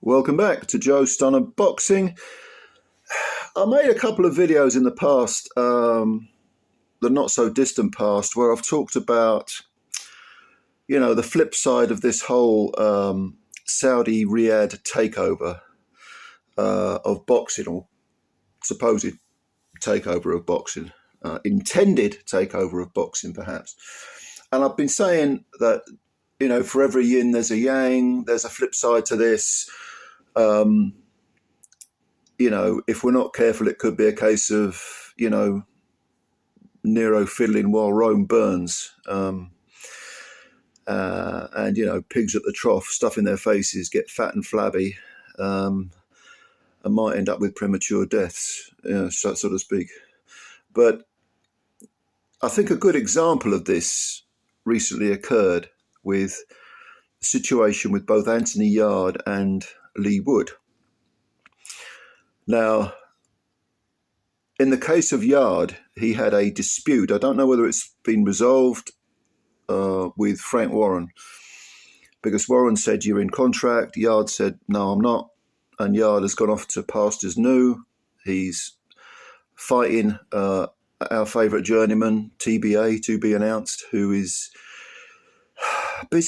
Welcome back to Joe Stunner Boxing. I made a couple of videos in the past, the not so distant past, where I've talked about, the flip side of this whole Saudi Riyadh takeover of boxing, or supposed takeover of boxing, intended takeover of boxing, perhaps. And I've been saying that, for every yin, there's a yang, there's a flip side to this. If we're not careful, it could be a case of, Nero fiddling while Rome burns. And, pigs at the trough, stuff in their faces, get fat and flabby, and might end up with premature deaths, so to speak. But I think a good example of this recently occurred with the situation with both Anthony Yarde and Leigh. Now, in the case of Yarde, he had a dispute. I don't know whether it's been resolved with Frank Warren, because Warren said, "You're in contract." Yarde said, "No, I'm not." And Yarde has gone off to pastures new. He's fighting our favourite journeyman, TBA, to be announced, who is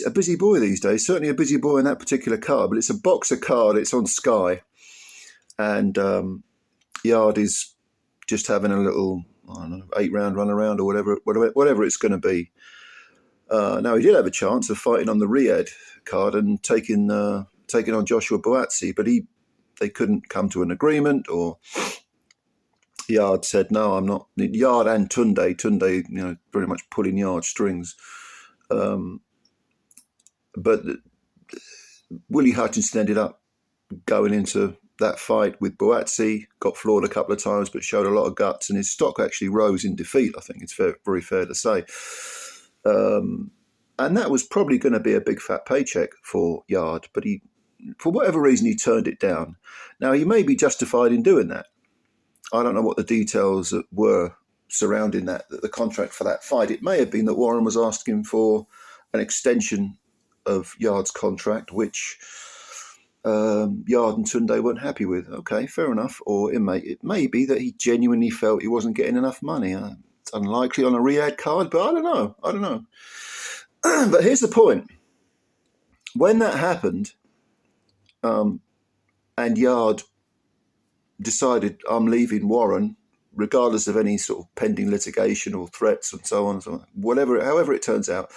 a busy boy these days. Certainly a busy boy in that particular card, but it's a boxer card. It's on Sky. And Yarde is just having a little, 8-round run around or whatever it's going to be. Now, he did have a chance of fighting on the Riyadh card and taking on Joshua Buatsi, but they couldn't come to an agreement, or Yarde said, "No, I'm not." Yarde and Tunde, very much pulling Yarde strings. But Willie Hutchinson ended up going into that fight with Buatsi, got floored a couple of times, but showed a lot of guts, and his stock actually rose in defeat, I think it's very fair to say. And that was probably going to be a big fat paycheck for Yarde, but for whatever reason, he turned it down. Now, he may be justified in doing that. I don't know what the details were surrounding the contract for that fight. It may have been that Warren was asking for an extension of Yarde's contract, which Yarde and Tunde weren't happy with. Okay, fair enough. Or it may be that he genuinely felt he wasn't getting enough money. It's unlikely on a Riyadh card, but I don't know. But here's the point. When that happened, and Yarde decided, "I'm leaving Warren," regardless of any sort of pending litigation or threats and so on, however it turns out,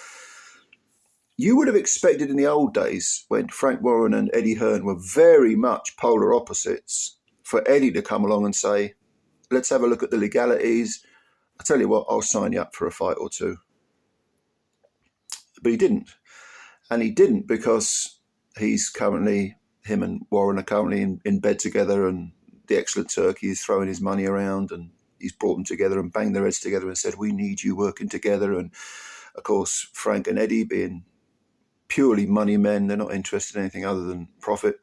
you would have expected in the old days, when Frank Warren and Eddie Hearn were very much polar opposites, for Eddie to come along and say, "Let's have a look at the legalities. I tell you what, I'll sign you up for a fight or two." But he didn't. And he didn't because him and Warren are currently in bed together, and the excellent Turkey is throwing his money around, and he's brought them together and banged their heads together and said, "We need you working together." And of course, Frank and Eddie, being purely money men, they're not interested in anything other than profit.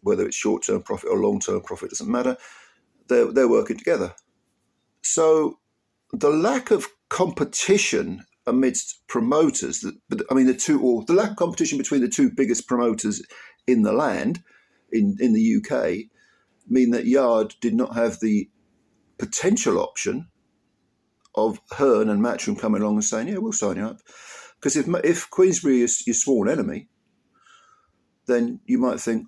Whether it's short-term profit or long-term profit, doesn't matter. They're working together. So the lack of competition amidst promoters, the lack of competition between the two biggest promoters in the land, in the UK, mean that Yarde did not have the potential option of Hearn and Matchroom coming along and saying, "Yeah, we'll sign you up." Because if Queensberry is your sworn enemy, then you might think,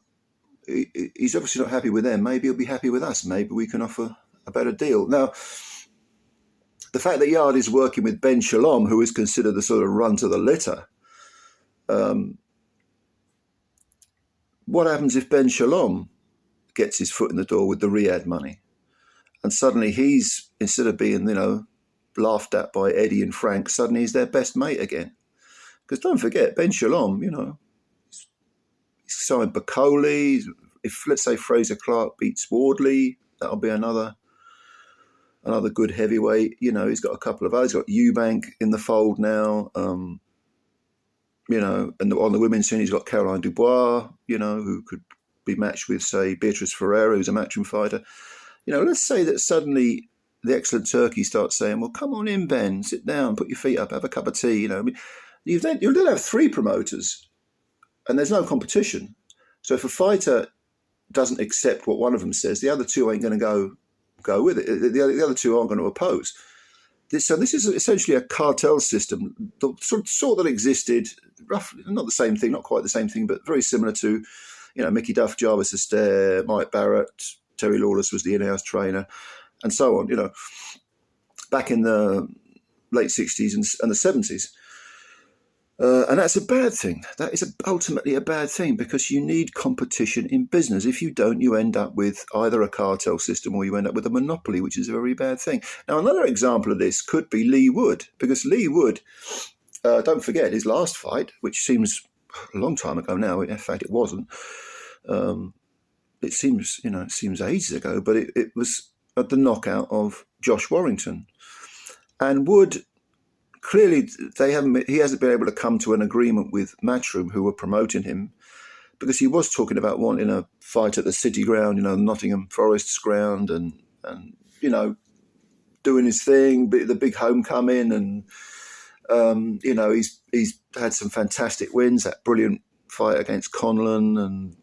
he's obviously not happy with them. Maybe he'll be happy with us. Maybe we can offer a better deal. Now, the fact that Yarde is working with Ben Shalom, who is considered the sort of run to the litter, what happens if Ben Shalom gets his foot in the door with the Riyadh money, and suddenly he's, instead of being, laughed at by Eddie and Frank, suddenly he's their best mate again? Because don't forget, Ben Shalom, he's signed Bacoli. If, let's say, Fraser Clark beats Wardley, that'll be another good heavyweight. He's got a couple of others. He's got Eubank in the fold now. And on the women's scene, he's got Caroline Dubois, who could be matched with, say, Beatrice Ferreira, who's a matchroom fighter. Let's say that suddenly the excellent Turkey starts saying, "Well, come on in, Ben, sit down, put your feet up, have a cup of tea." You'll then have three promoters, and there's no competition. So if a fighter doesn't accept what one of them says, the other two ain't going to go with it. The other two aren't going to oppose. So this is essentially a cartel system, the sort that existed roughly, not the same thing, not quite the same thing, but very similar to, Mickey Duff, Jarvis Astaire, Mike Barrett, Terry Lawless was the in-house trainer, and so on. Back in the late 60s and the 70s. And that's a bad thing. That is ultimately a bad thing, because you need competition in business. If you don't, you end up with either a cartel system or you end up with a monopoly, which is a very bad thing. Now, another example of this could be Leigh Wood, because Leigh Wood, don't forget, his last fight, which seems a long time ago now. In fact, it wasn't. It seems ages ago, but it was at the knockout of Josh Warrington. And Wood, clearly, he hasn't been able to come to an agreement with Matchroom, who were promoting him, because he was talking about wanting a fight at the City Ground, Nottingham Forest's ground, and doing his thing, the big homecoming, and he's had some fantastic wins, that brilliant fight against Conlon, and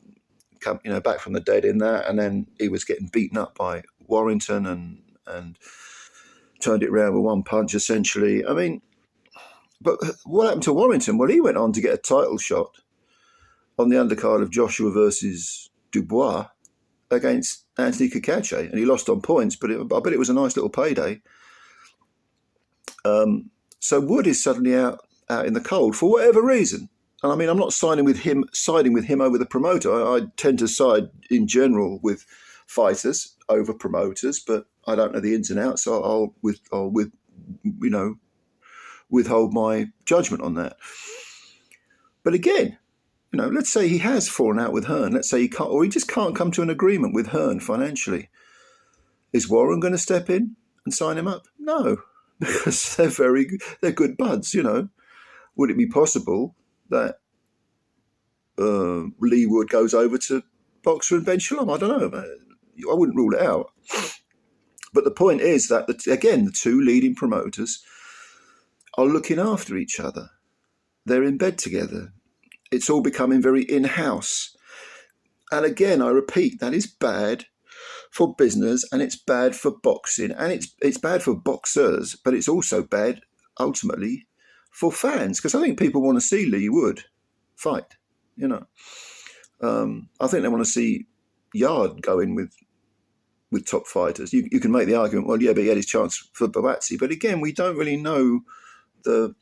back from the dead in that, and then he was getting beaten up by Warrington and turned it around with one punch, essentially. I mean, but what happened to Warrington? Well, he went on to get a title shot on the undercard of Joshua versus Dubois against Anthony Cacace, and he lost on points, but I bet it was a nice little payday. So Wood is suddenly out in the cold for whatever reason. And I mean, I'm not siding with him over the promoter. I tend to side in general with fighters over promoters, but I don't know the ins and outs, so I'll withhold my judgment on that. But again, let's say he has fallen out with Hearn. Let's say he can't, or he just can't come to an agreement with Hearn financially. Is Warren going to step in and sign him up? No, because they're good buds. Would it be possible that Leigh Wood goes over to Boxer and Ben Shalom? I don't know. I wouldn't rule it out. But the point is that, the two leading promoters are looking after each other. They're in bed together. It's all becoming very in-house. And again, I repeat, that is bad for business, and it's bad for boxing, and it's bad for boxers, but it's also bad, ultimately, for fans, because I think people want to see Leigh Wood fight, I think they want to see Yarde go in with top fighters. You can make the argument, well, yeah, but he had his chance for Buatsi. But again, we don't really know the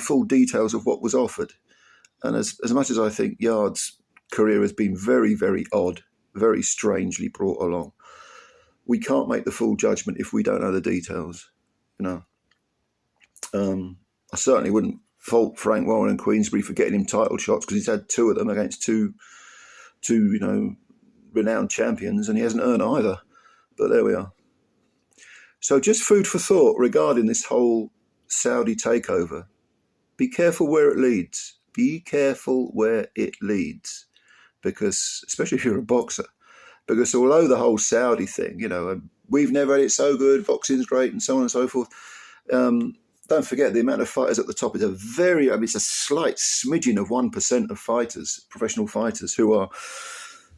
full details of what was offered. And as much as I think Yarde's career has been very, very odd, very strangely brought along, we can't make the full judgment if we don't know the details. I certainly wouldn't fault Frank Warren and Queensberry for getting him title shots, because he's had two of them against two renowned champions, and he hasn't earned either. But there we are. So just food for thought regarding this whole Saudi takeover. Be careful where it leads. Be careful where it leads, because especially if you're a boxer, because although the whole Saudi thing, we've never had it so good, boxing's great, and so on and so forth. Don't forget, the amount of fighters at the top is it's a slight smidgen of 1% of fighters, professional fighters, who are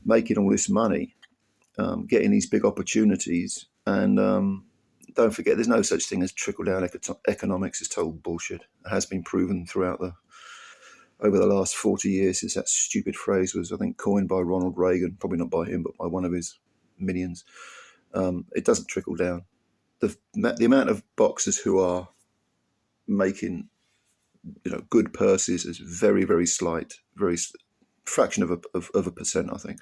making all this money, getting these big opportunities. And don't forget, there's no such thing as trickle-down economics. It's total bullshit. It has been proven over the last 40 years since that stupid phrase was, I think, coined by Ronald Reagan, probably not by him, but by one of his minions. It doesn't trickle down. The amount of boxers who are making good purses is very, very slight, very fraction of a percent, I think.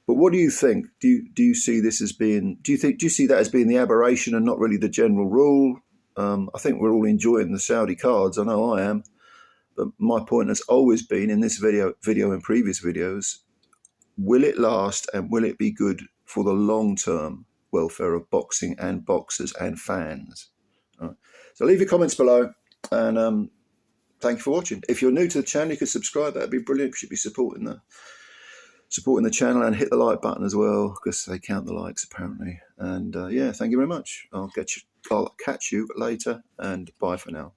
But what do you think? Do you see this as being? Do you see that as being the aberration and not really the general rule? I think we're all enjoying the Saudi cards. I know I am. But my point has always been, in this video and previous videos, will it last, and will it be good for the long-term welfare of boxing and boxers and fans? All right. So leave your comments below, and thank you for watching. If you're new to the channel, you could subscribe. That'd be brilliant, because you'd be supporting the channel, and hit the like button as well, because they count the likes apparently. And yeah, thank you very much. I'll catch you later, and bye for now.